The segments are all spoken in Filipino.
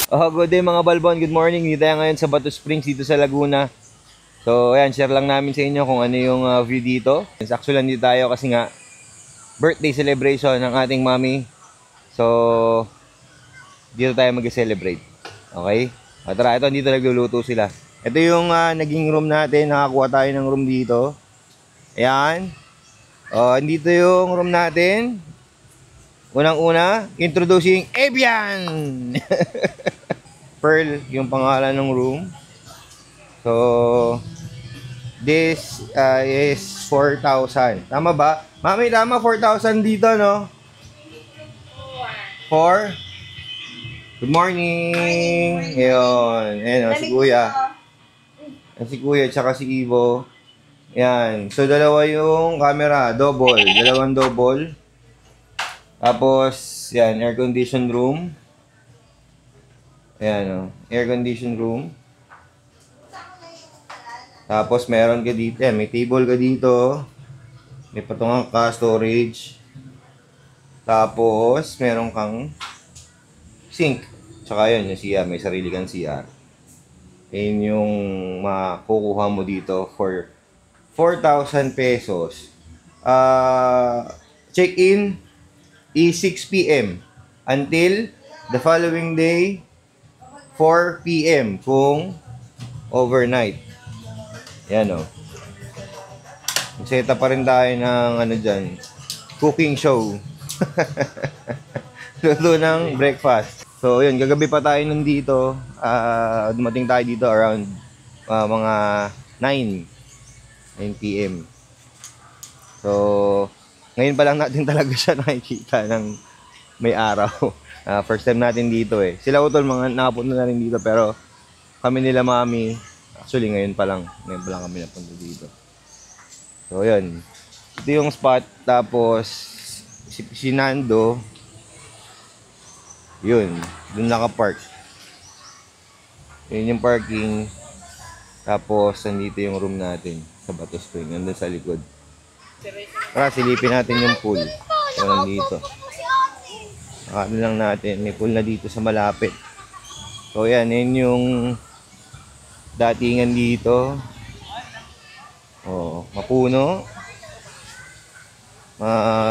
Oh, good day mga Balbon. Good morning. Dito tayo ngayon sa Bato Springs dito sa Laguna. So, ayan, share lang namin sa inyo kung ano yung view dito. Actually, nandito tayo kasi nga birthday celebration ng ating mommy. So, dito tayo mag-celebrate. Okay? O, tara, ito, dito nagluluto sila. Ito yung naging room natin. Nakakuha tayo ng room dito. Ayan. O, dito yung room natin. Unang-una, introducing Evian! Pearl, yung pangalan ng room. So, this is 4,000. Tama ba? Mami, tama 4,000 dito, no? 4? Good morning! Ayun. Ayun, si Kuya. Si Kuya, tsaka si Ivo. Yan. So, dalawa yung camera. Double. Dalawang double. Tapos, yan. Air condition room. Ayan, o. Air condition room. Tapos, meron ka dito. Yan, may table ka dito. May patungan ka, storage. Tapos, meron kang sink. Tsaka yun, yung CR. May sarili kang CR. Yun yung makukuha mo dito for 4,000 pesos. Check-in is 6 p.m. until the following day 4 p.m. kung overnight. Yan o. Seta pa rin tayo ng ano dyan, cooking show. Luto ng breakfast. So yun, gagabi pa tayo nandito. Dumating tayo dito around mga 9 p.m. So ngayon pa lang natin talaga siya nakikita ng may araw. First time natin dito eh. Sila utol mga nakapunta na rin dito pero kami nila mami, actually ngayon pa lang kami napunta dito. So yun, ito yung spot. Tapos si Nando, yun, dun naka-park. Yun yung parking. Tapos nandito yung room natin sa Bato Spring, nandun sa likod. Tara, silipin natin yung pool. So nandito, ano lang natin, may pool na dito sa malapit. So yan, yun yung datingan dito. Oh, mapuno.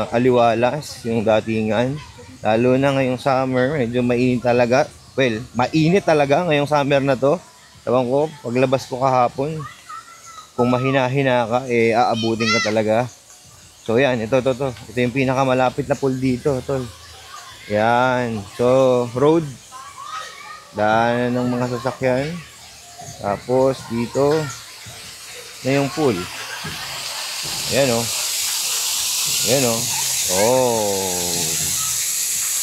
Aliwalas yung datingan. Lalo na ngayong summer, medyo mainit talaga. Well, mainit talaga ngayong summer na to. Ewan ko, paglabas ko kahapon, kung mahina-hina ka, aabutin ka talaga. So yan, ito yung pinakamalapit na pool dito, tol. Yan. So, road. Daanan ng mga sasakyan. Tapos, dito na yung pool. Ayan o. Ayan o. Oh.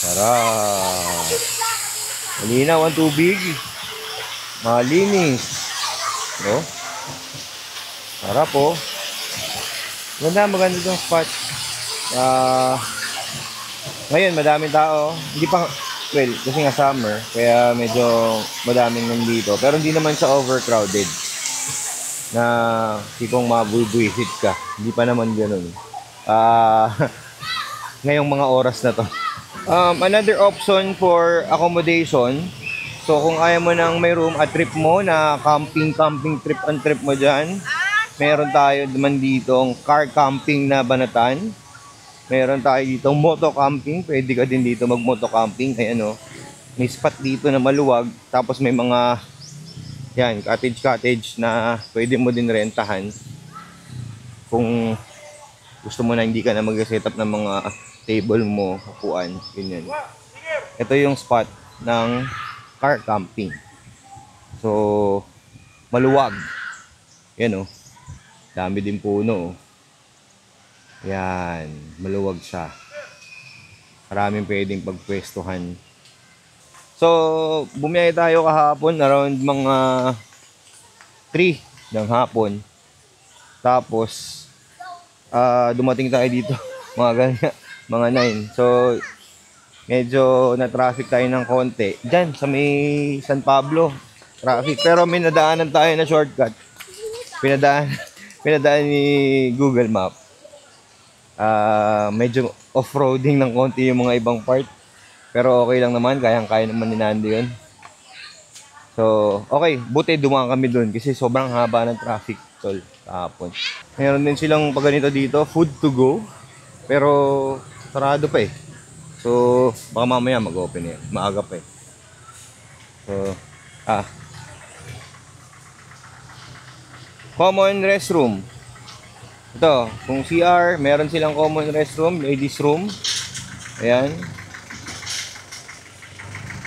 Sarap. Malinaw ang tubig. Malinis. O. Sarap o. Maganda itong spot. Ngayon, madaming tao. Hindi pa, well, kasi nga summer, kaya medyo madaming nandito. Pero hindi naman siya overcrowded. Na tipong mabubuisit ka. Hindi pa naman ganun. Ngayong mga oras na to. Another option for accommodation. So, kung ayaw mo nang may room at trip mo na camping trip and trip mo dyan, meron tayo naman ditong car camping na Banatan. Meron tayo dito moto camping. Pwede ka din dito mag moto camping. Ayan o. May spot dito na maluwag. Tapos may mga yan, cottage na pwede mo din rentahan. Kung gusto mo na hindi ka na mag-set up ng mga table mo, upuan, ganyan. Ito yung spot ng car camping. So, maluwag. Yan o. Dami din puno o. Yan, maluwag siya. Maraming pwedeng pagpwestuhan. So, bumiyay tayo kahapon around mga 3 ng hapon. Tapos, dumating tayo dito mga 9. So, medyo na-traffic tayo ng konti. Diyan, sa may San Pablo, traffic. Pero may nadaanan tayo na shortcut. Pinadaan ni Google Map. Medyo off-roading ng konti yung mga ibang part. Pero okay lang naman, kayang-kaya naman ni Nando yun. So, okay, buti dumaan kami dun kasi sobrang haba ng traffic, tol, kahapon. Meron din silang pag ganito dito, food to go, pero sarado pa eh. So, baka mamaya mag-open eh, maaga pa eh. So, common restroom. Ito, kung CR, meron silang common restroom, ladies room. Ayan.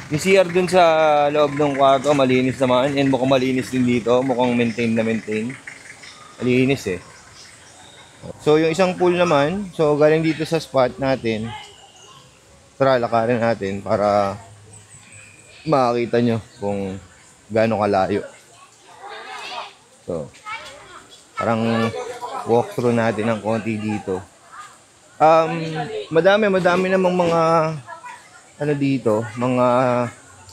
Yung CR dun sa loob ng kwarto, malinis naman. And mukhang malinis din dito. Mukhang maintain na maintain. Malinis eh. So, yung isang pool naman, so galing dito sa spot natin. Tara, lakarin natin para makakita nyo kung gaano kalayo. So, parang walkthrough natin ng konti dito. Madami namang mga ano dito, mga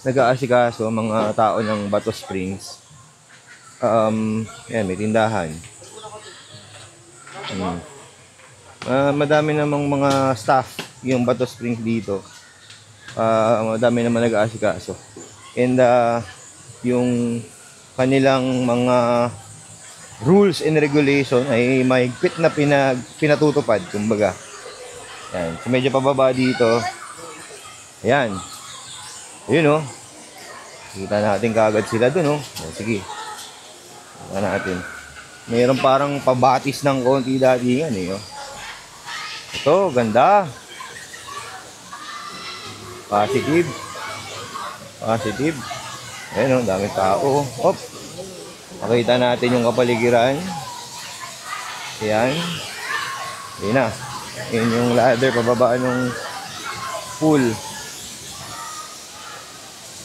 nag-aasikaso, mga tao ng Bato Springs. Yan, may tindahan. Madami namang mga staff yung Bato Springs dito. Madami naman nag-aasikaso. And yung kanilang mga rules and regulation ay mahigpit na pinatutupad, kumbaga. Yan, so medyo pababa dito. Ayan. Ayun, oh. Kita natin kagad sila dun, oh. Sige. Kita natin. Mayroon parang pabatis ng konti dati yan, eh, oh. Ito, ganda. Positive. Positive. Ayan, oh. Daming tao. Hop. Makita natin yung kapaligiran. Ayan. Ayan na. Ayan yung ladder pababa ng pool.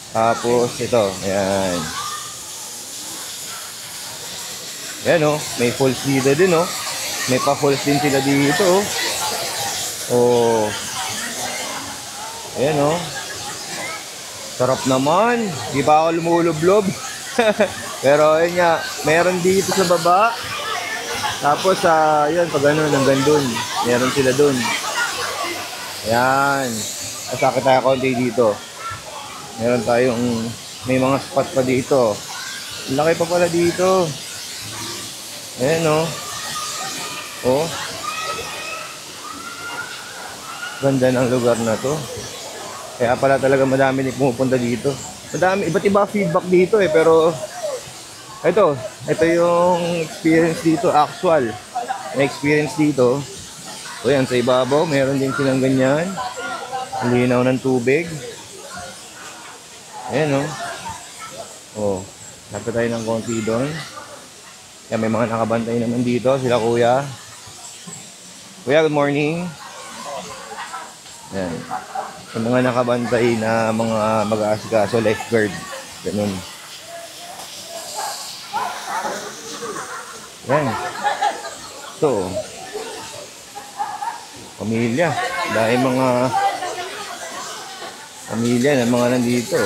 Tapos ito, ayan. Ayan, oh, may falls dito din, oh. May pa-falls din sila dito, oh. Oh. Ayan, oh. Sarap naman. Di ba ako lumulublob? Pero ayun nga, meron dito sa baba. Tapos yun, pag ano, hanggang dun. Meron sila dun. Ayan. Masakit tayo konti dito. Meron tayong, may mga spot pa dito. Laki pa pala dito. Ayan, oh. Oh. Ganda ng lugar na to. Kaya pala talaga madami din pumupunta dito. Madami, iba't iba feedback dito eh. Pero, ito yung experience dito, actual. Na experience dito. O yan, sa ibabaw, meron din silang ganyan. Ang linaw ng tubig. Ayan, oh. Oh, lapit tayo ng konti doon. Yan, may mga nakabantay naman dito. Sila kuya. Kuya, good morning. Yan. Yung mga nakabantay na mga mag-aasikaso, lifeguard. Ganun. Yan. Ito. Pamilya. Dahil mga pamilya na mga nandito.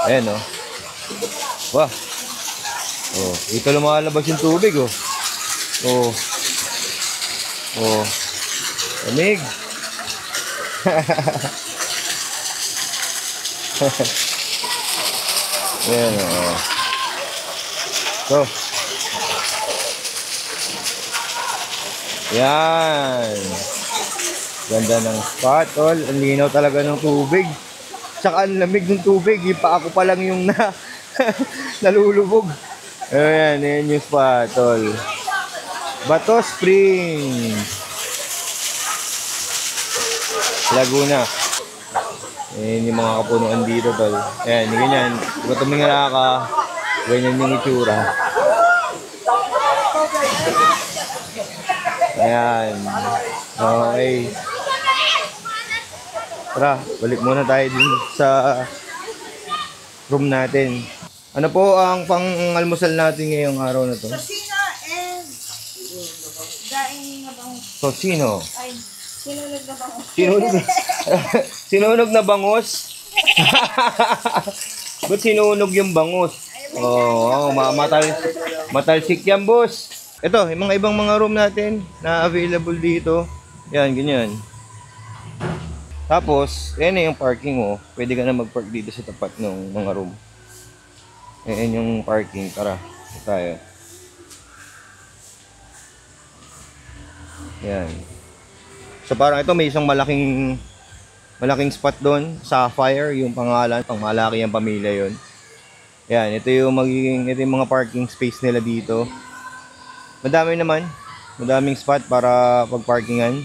Ayan, oh. Wah. Oh, ito lumalabas yung tubig, oh. Oh. Oh. Lamig. Ayan, oh. So. Yan. Ganda ng spot, tol. Ang linaw talaga ng tubig. Tsaka ang lamig ng tubig. Ipa ako pa lang yung nalulubog. Ayan, yan yung spot, tol. Bato Springs, Laguna. Ayan yung mga kapunuan dito, tol. Ayan, ganyan. Kung tumingala ka, ganyan yung itsura. Ayan. Okay. Tara, balik muna tayo din sa room natin. Ano po ang pang-almusal natin ngayong araw na to? Tosino and daing na bangus. Tosino. Ay, sinunog na bangus. Sinunog, sinunog na bangus? Ba't sinunog yung bangus? Oo, matalsik yan, boss. Ito, yung mga ibang mga room natin na available dito. Yan, ganyan. Tapos, yan na yung parking mo. Pwede ka na mag-park dito sa tapat ng mga room. Ayan yung parking. Tara, ito tayo. Ayan. So parang ito may isang malaking spot doon, Sapphire, yung pangalan, pangmalaki ang pamilya yon. Ayan, ito yung mga parking space nila dito. Madami naman, madaming spot para pagparkingan.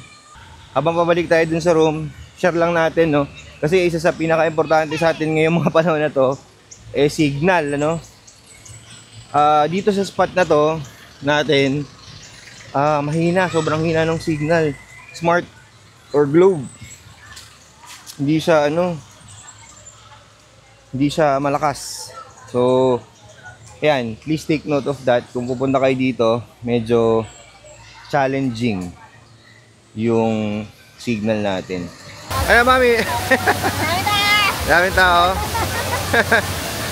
Habang pabalik tayo dun sa room, share lang natin, no? Kasi isa sa pinaka-importante sa atin ngayong mga panahon na to, signal, ano? Dito sa spot na to, natin, mahina, sobrang hina ng signal. Smart or Globe. Hindi siya, hindi siya malakas. So, ayan, please take note of that. Kung pupunta kayo dito, medyo challenging yung signal natin. Ayan, mami. Daming tao.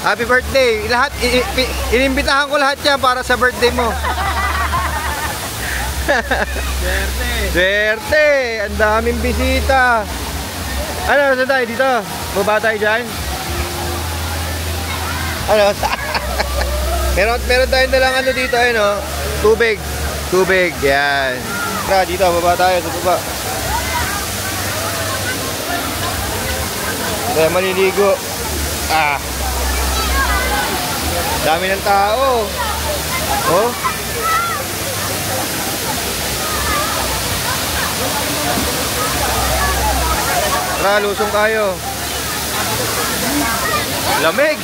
Happy birthday. Lahat, inimbitahan ko lahat yan para sa birthday mo. Swerte. Ang daming bisita. Ano, saan tayo dito? Baba tayo dyan? Ano? meron tayong dalang ano dito, ano? Tubig. Tubig, yan. Tara, dito, baba tayo sa baba. Kaya maliligo. Dami ng tao. Oh. Tara, lusong tayo. Lamig.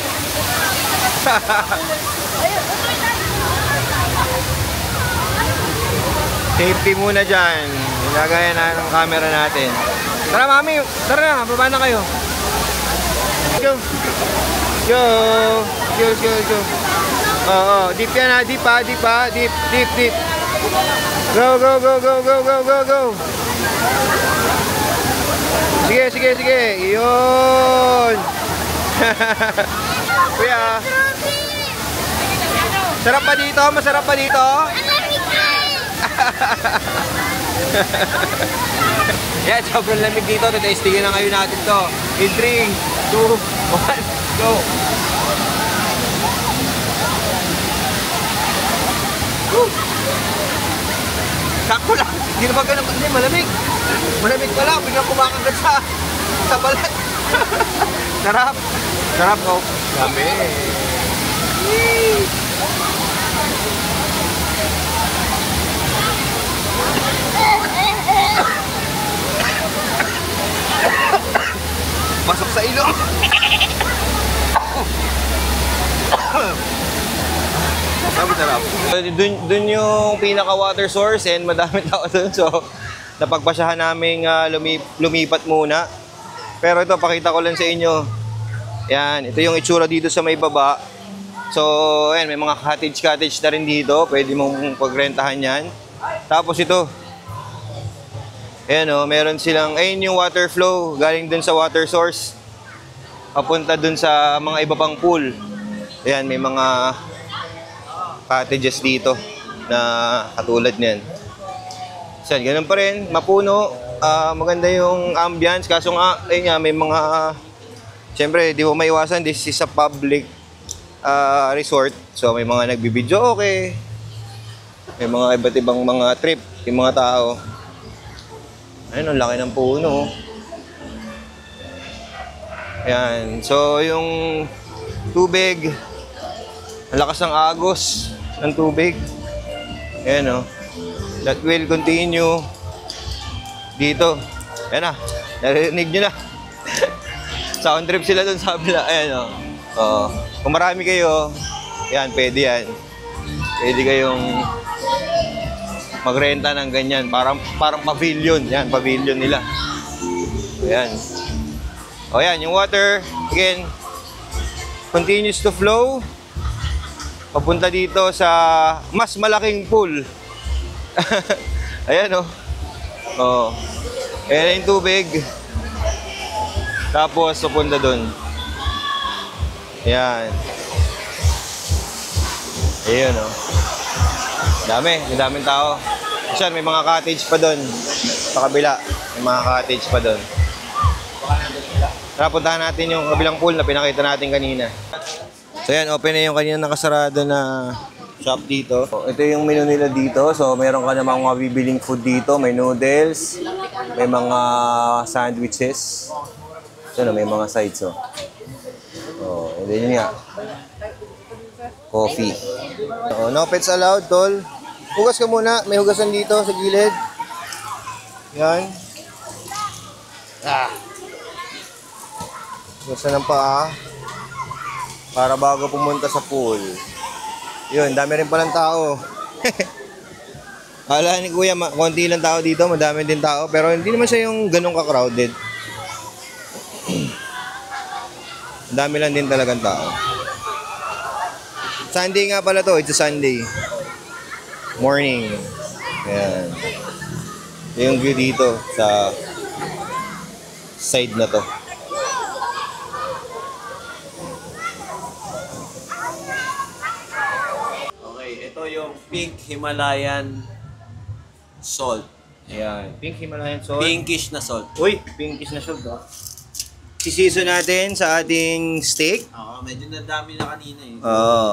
Safety muna dyan. Ilagay na ng camera natin. Tara, mami. Tara na, baba na kayo. Go. Go. Go. Oo, deep yan ha. Deep ha. Deep. Go. Sige. Yun. Kuya. Sarap pa dito? Masarap pa dito? Yan, sobrang lamig dito. Testingin na ngayon natin to. In 3, 2, 1, go! Sakto lang. Hindi na ba ganun? Hindi, malamig. Malamig pala. Biglang kumakagat sa balat. Sarap. Sarap, oh. Dami. Pasok sa ilong. Sarap. Dun yung pinaka water source and madami tao dun. So, napagpasyahan namin lumipat muna. Pero ito, pakita ko lang sa inyo. Yan, ito yung itsura dito sa may baba. So, ayan, may mga cottage na rin dito. Pwede mong pagrentahan yan. Tapos ito. Ayan o, meron silang, ayun yung water flow. Galing dun sa water source. Papunta dun sa mga iba pang pool. Ayan, may mga cottages dito na katulad niyan. So, ganun pa rin, mapuno. Maganda yung ambience. Kaso nga, ayun nga, may mga... Siyempre, di mo maiwasan, this is a public resort. So, may mga nagbibideo, okay. May mga iba't ibang mga trip, yung mga tao. Ayun, ang laki ng puno. Ayan. So, yung tubig, ang lakas ng agos ng tubig. Ayan, oh. That will continue dito. Ayan na. Narinig nyo na. Sound trip sila dun sa kabila. Ayan, oh. Kung marami kayo, yan, pwede yan. Pwede kayong magrenta ng ganyan. Parang pavilion. Yan, pavilion nila. Ayan. O yan, yung water, again, continues to flow. Papunta dito sa mas malaking pool. Ayan, oh. Oh. Ayan yung tubig. Tapos, papunta dun. Ayan. Ayan, oh. Daming tao. Kasi may mga cottage pa dun. Sa kabila, may mga cottage pa dun. Tara, puntahan natin yung kabilang pool na pinakita natin kanina. So yan, open na yung kanina nakasarado na shop dito. So, ito yung menu nila dito. So meron ka namang mabibiling food dito. May noodles, may mga sandwiches. So may mga sides oh. Oh, and then yun nga. Coffee. So, no pets allowed, tol. Hugas ka muna. May hugasan dito sa gilid. Yan. Hugasan ng paa. Para bago pumunta sa pool. Yun, dami rin palang tao. Akala ni Kuya, konti lang tao dito, madami din tao. Pero hindi naman siya yung ganun ka-crowded. Dami lang din talagang tao. Sunday nga pala to, it's a Sunday. Morning. Ayan. Ito yung view dito sa side na to. Ito yung pink Himalayan salt. Ayan. Pink Himalayan salt. Pinkish na salt. Uy, pinkish na salt ah. Sisiso natin sa ating steak. Oo, medyo nadami na kanina eh. Oo.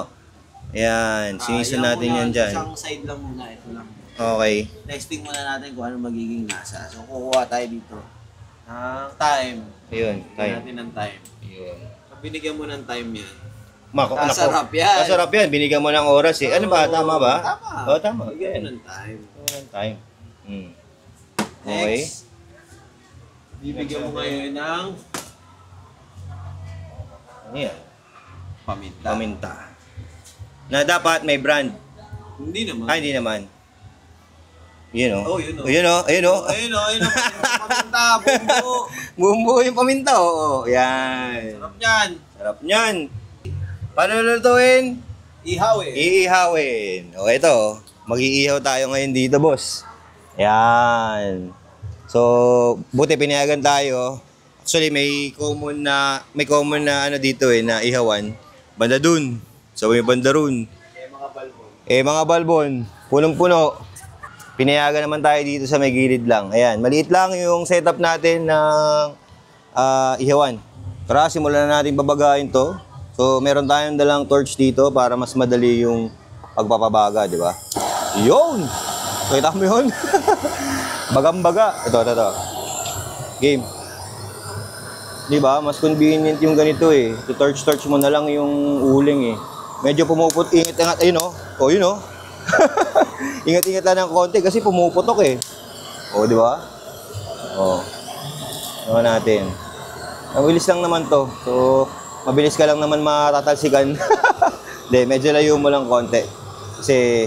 Ayan. Siniso natin yan dyan. Isang side lang muna. Ito lang. Okay. Testing muna natin kung ano magiging lasa. So, kukuha tayo dito ng time. Ayun. Bigyan Tayo. natin ng time. Ayun. Pag binigyan mo ng time yan. Masarap yan. Masarap yan. Binigyan mo ng oras eh. Ano ba? Tama ba? Tama. Oo, tama. Bigyan mo Yan. ng time. Walang time. Hmm. Okay. Next, bibigyan mo ngayon ng Ano yan? paminta. Paminta. Na dapat may brand. Hindi naman. Ay, hindi naman. Yun o. Oh, yun o. Yun o. Ayun o. Ayun o, ayun o. Paminta, bumbo. Bumbu yung paminta. Oo. Yan. Sarap yan. Sarap niyan. Paano lulutuin? Ihaw eh. Iihawin. O ito. Mag-iihaw tayo ngayon dito, boss. Yan. So, buti pinayagan tayo. Actually, may common na ano dito eh, na ihawan. Banda dun. So, may banda run. Mga balbon. Punong-puno. Pinayagan naman tayo dito sa may gilid lang. Ayan, maliit lang yung setup natin ng ihawan. Tara, simulan na natin babagayin to. So, meron tayong dalang torch dito para mas madali yung pagpapabaga, di ba? Yun! Kita mo yun? Bagang-baga. Ito. Game. Di ba? Mas convenient yung ganito eh. Torch mo na lang yung uling eh. Medyo pumuput. Ingat-ingat. Ayun o. O, yun o. Ingat-ingat lang ng konti kasi pumuputok eh. O, di ba? O. Ano natin. Mabilis lang naman to. So, mabilis ka lang naman matatalsikan. Hindi, medyo layo mo lang konti. Kasi,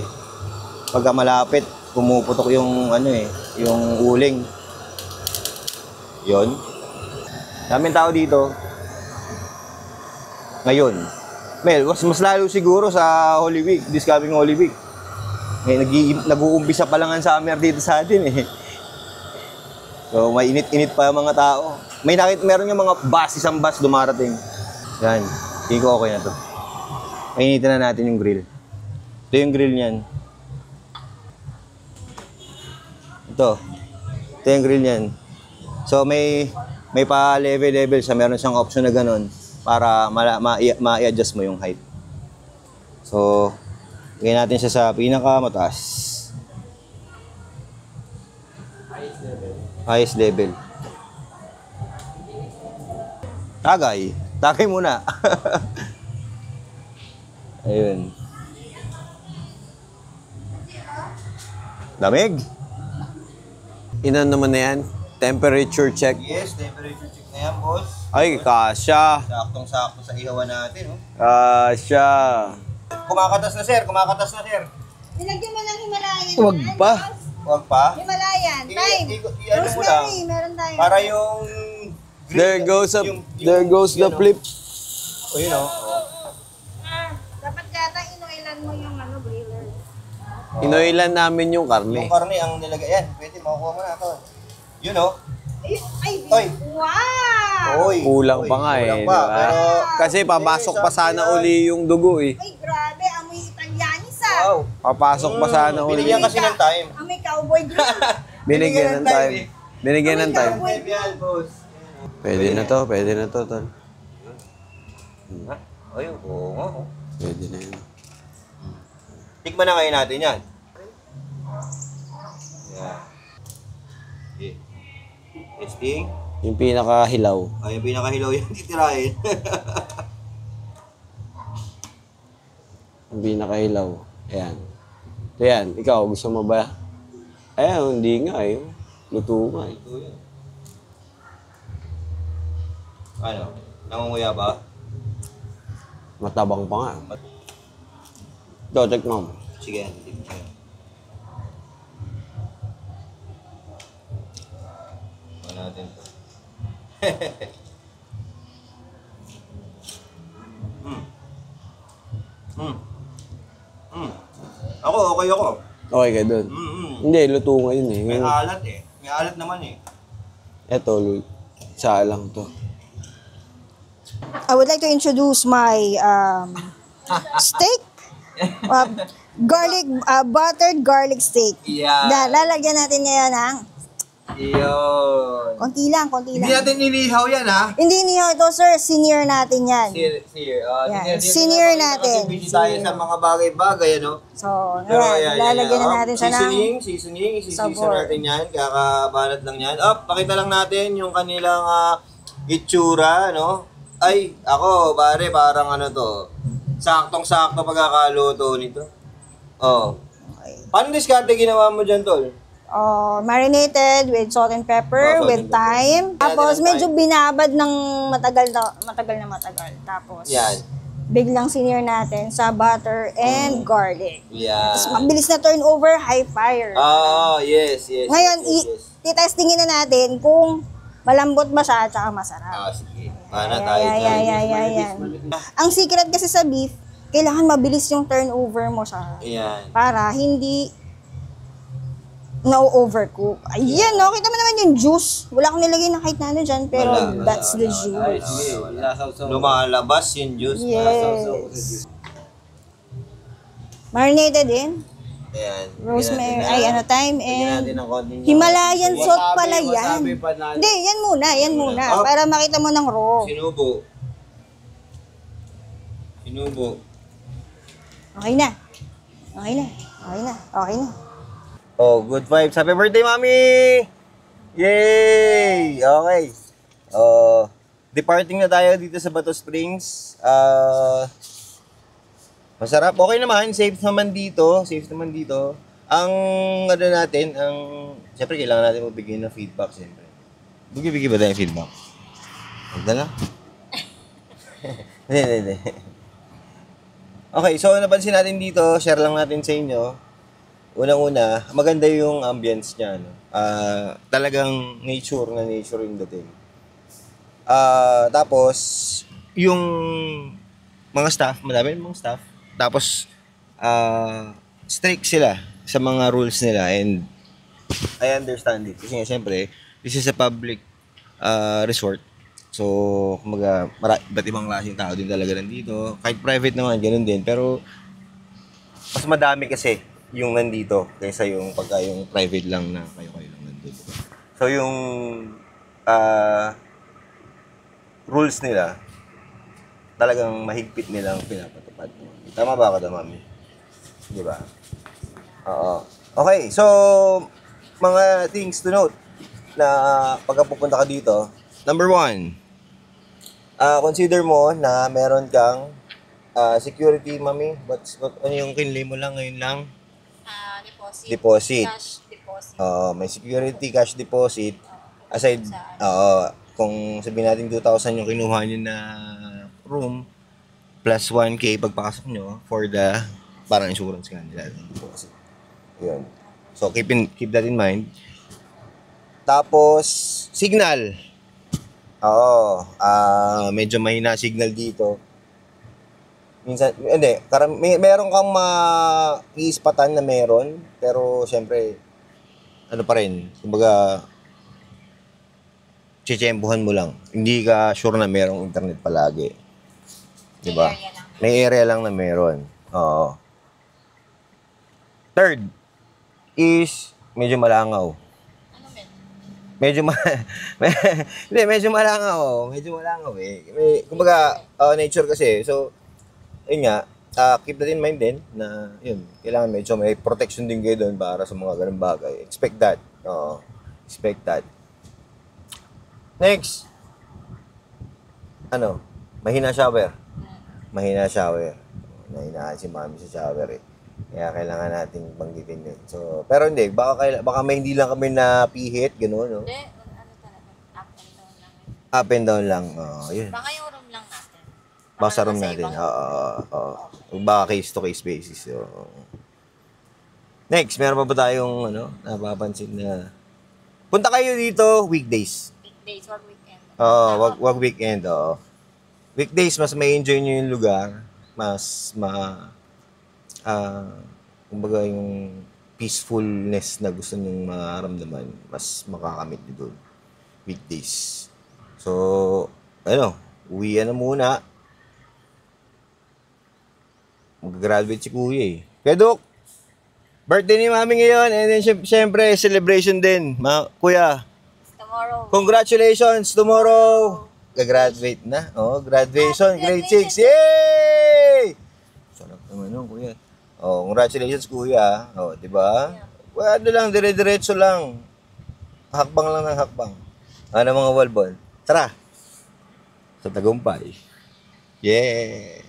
pagka malapit, pumuputok yung ano eh, yung uling. Yon. Daming tao dito. Ngayon. Mel, mas lalo siguro sa Holy Week, this coming Holy Week. Ngayon, nag-uumpisa pa lang ang summer dito sa atin eh. So, may init-init pa yung mga tao. Meron yung mga isang bus dumarating. Yan. Tingin ko okay na to. Painitin na natin yung grill. Ito yung grill niyan. Ito yung grill niyan. So, may pa level siya. Meron siyang option na ganun para ma-adjust mo yung height. So, lagyan natin siya sa pinakamataas. Highest level. Tagay. Tagay muna. Ayun. Lamig. Inan naman na yan. Temperature check. Yes, temperature check na yan, boss. Ay, kasya. Saktong-sakto sa ihawan natin, oh. Kasya. Kumakatas na, sir. Nilagyan mo ng Himalayan. Wag pa. Huwag pa. Himalayan. Time. Ano mo lang. Rosemary. Meron tayo. Para yung... There goes the flip. O, yun, oh. Dapat yata inuilan mo yung griller. Inoilan namin yung karne. Yung karne ang nilagay. Yan, pwede. Makukuha mo na ito. Yun, oh. Ay, Oy. wow! Oy. Kulang pa nga Kulang eh, pa, di ba? pero... Kasi papasok pa sana uli yung dugo eh. Ay, grabe. Amoy Italianis ah. Wow. Papasok pa sana uli. Binigyan kasi ng time. Amoy cowboy drum. Binigyan ng time. Binigyan ng time. Cowboy Yan, boss. Pwede na to, tol. Ha? O, Ayun, oo nga. Oh. Pwede na yun. Tikman na kayo natin yan. Yan. Okay. Testing. Yung pinakahilaw. Ay, yung pinakahilaw yan titirahin. Yung pinakahilaw. Ayan. So yan, ikaw, gusto mo ba? Ayan, hindi nga eh. Luto nga eh. Ito yun. Ano? Nangunguya ba? Matabang pa nga. Ito, check mo. Sige, tignan ko. Ano natin to? Hmm. Hmm. Hmm. Ako, okay ako. Okay ka doon. Hindi, luto nga yun eh. May alat eh. May alat naman eh. Eto, isa lang to. I would like to introduce my steak. Buttered garlic steak. Yeah. Lalagyan natin ngayon ng Yun. konti lang. Hindi natin nilihaw yan ha. Hindi niyo ito, sir. Senior natin yan. Senior. Senior natin. Kasi busy tayo sa mga bagay-bagay, ano? So, Pero ayan, lalagyan na natin siya ng Seasoning. Isi-season sabor. natin yan. Kakabanat lang yan. Pakita lang natin yung kanilang itsura, no? Ay, ako, pare, parang ano to. Saktong-sakto pagkakaluto nito. Oh. Okay. Paano diskarte ginawa mo dyan, tol? Marinated with salt and pepper, Salt with and pepper. thyme. Tapos Natin ng medyo binabad ng matagal. Tapos Yan. biglang sinir natin sa butter and garlic. Yan. Tapos mabilis na turnover, high fire. Yes. Ngayon, yes. titestingin na natin kung malambot ba siya at saka masarap. Sige. Paano tayo dyan? Ayan. Ang secret kasi sa beef, kailangan mabilis yung turnover mo siya. Ayan. Para hindi na-overcook. Ayan, no? Kita mo naman yung juice. Wala akong nilagay na kahit na ano dyan, pero that's the juice. Lumalabas yung juice. Yes. Marinated in Ayan. rosemary, thyme and Natin ng konting Himalayan salt pala yan. Wasabi pa na. Hindi, yan muna. Para makita mo ng raw. Sinubo. Okay na. Oh, good vibes. Happy birthday, Mami! Yay! Okay. Departing na tayo dito sa Bato Springs. Masarap. Okay naman. Safe naman dito. Ang ano natin, siyempre kailangan natin magbigay ng feedback, siyempre. Bigay ba tayo feedback? Magdala? Hindi. Okay, so napansin natin dito, share lang natin sa inyo. Unang-una, maganda yung ambience niya, no? Talagang nature yung dating. Tapos, yung mga staff, madami yung mga staff. Tapos, strict sila sa mga rules nila and I understand it. Kasi nga, siyempre, this is a public resort. So, kumaga, iba't ibang klaseng tao din talaga nandito. Kahit private naman, ganun din. Pero, mas madami kasi yung nandito kaysa yung pagka yung private lang na kayo-kayo lang nandito. So, yung rules nila, talagang mahigpit nilang pinapatupad. Tama ba ako, Mami? Di ba? Oo. Okay, so, mga things to note na pagka pupunta ka dito. Number 1, consider mo na meron kang security, Mami. Ano yung kinlay mo lang ngayon lang? Deposit. Cash deposit. May security cash deposit. Aside, kung sabihin natin 2,000 yung kinuha nyo na room, plus 1K pagpakasok nyo for the parang insurance nga nila. Yun. So, keep that in mind. Tapos, signal. Medyo mahina signal dito. Minsan, hindi. Meron kang maiispatan na meron. Pero, syempre, ano pa rin. Kumbaga, tsitsempuhan mo lang. Hindi ka sure na merong internet palagi. Diba? May area lang na meron. Oo. Third is medyo malangaw. Medyo malangaw. Kumbaga, nature kasi. So, yun nga, keep that in mind din na yun, kailangan medyo may protection din kayo doon para sa mga ganung bagay. Expect that. Oo. Expect that. Next. Ano? Mahina shower. Mahina shower. Nahinaan si mami sa shower eh. Kaya kailangan nating banggitin yun. So, pero hindi, baka may hindi lang kami napihit, gano'n, no? Hindi, ano talaga, up and down lang. Up and down lang. Oo, yun. Baka yung room lang natin. Baka sa room nasa natin. ibang- Oo. Baka case to case basis. Oo. Next, meron pa ba tayong napapansin na punta kayo dito weekdays. Weekdays or weekend. Oo, wag weekend. Oo. Weekdays, mas may enjoy nyo yung lugar. Mas kumbaga yung peacefulness na gusto nyong maramdaman, mas makakamit nyo doon. Weekdays. So, uwi na muna. Mag-graduate si Kuya eh. Kaya Dok, birthday ni Mami ngayon, and then syempre celebration din. Kuya, Tomorrow. congratulations tomorrow. Gagraduate na. Oh, graduation, grade 6. Yay! Sarap naman nun, Kuya. Oh, congratulations, Kuya. Oh, 'di ba? Well, lang, dire-diretso lang. Hakbang lang ng hakbang. Ano mga walbon? Tara. Sa tagumpay. Yeah.